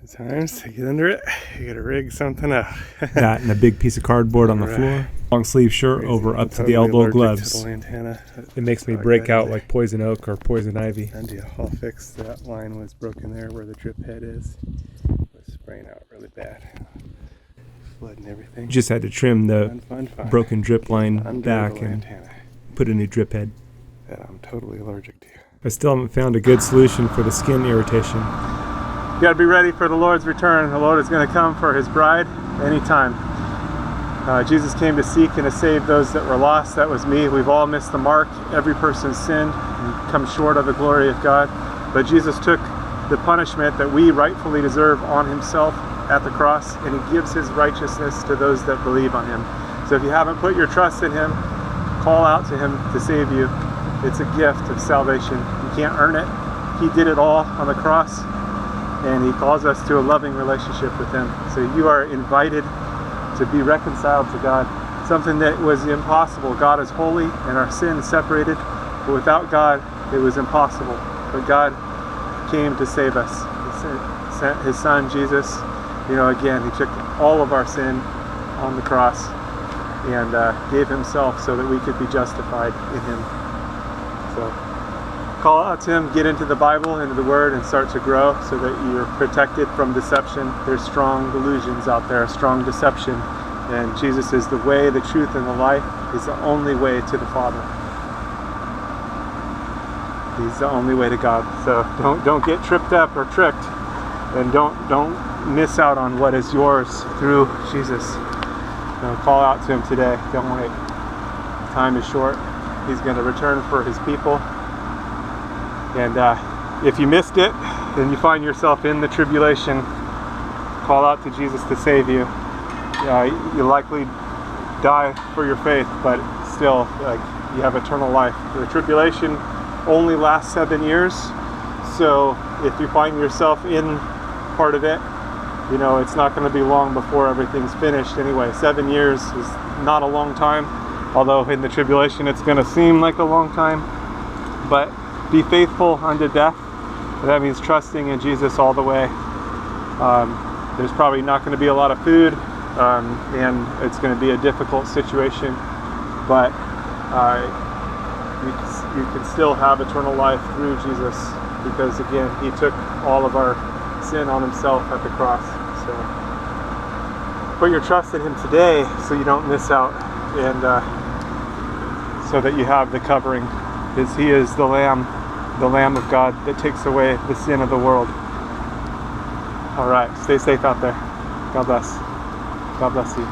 Sometimes to get under it, you gotta rig something up. That and a big piece of cardboard on the floor. Long sleeve shirt over up to the elbow gloves. To the Lantana. It makes me break out like poison oak or poison ivy. And yeah, all fixed. That line was broken there where the drip head is. It was spraying out really bad. Flood and everything. Just had to trim the broken drip line under back and put a new drip head. That I'm totally allergic to. I still haven't found a good solution for the skin irritation. You got to be ready for the Lord's return. The Lord is going to come for his bride anytime. Jesus came to seek and to save those that were lost. That was me. We've all missed the mark. Every person's sinned and come short of the glory of God. But Jesus took the punishment that we rightfully deserve on himself at the cross, and he gives his righteousness to those that believe on him. So if you haven't put your trust in him, call out to him to save you. It's a gift of salvation. You can't earn it. He did it all on the cross. And he calls us to a loving relationship with him. So you are invited to be reconciled to God. Something that was impossible. God is holy and our sin separated. But without God, it was impossible. But God came to save us. He sent his son, Jesus. Again, he took all of our sin on the cross and gave himself so that we could be justified in him. So call out to him, get into the Bible, into the Word, and start to grow so that you're protected from deception. There's strong delusions out there, strong deception. And Jesus is the way, the truth, and the life. He's the only way to the Father. He's the only way to God. So don't get tripped up or tricked. And don't miss out on what is yours through Jesus. Call out to him today. Don't wait. Time is short. He's going to return for his people. And if you missed it, and you find yourself in the tribulation, call out to Jesus to save you. You'll likely die for your faith, but still, you have eternal life. The tribulation only lasts 7 years, so if you find yourself in part of it, it's not going to be long before everything's finished anyway. 7 years is not a long time, although in the tribulation it's going to seem like a long time, but be faithful unto death. That means trusting in Jesus all the way. There's probably not going to be a lot of food, and it's going to be a difficult situation, but you can still have eternal life through Jesus, because again, he took all of our sin on himself at the cross. So put your trust in him today so you don't miss out, and so that you have the covering. He is the Lamb of God that takes away the sin of the world. All right, stay safe out there. God bless. God bless you.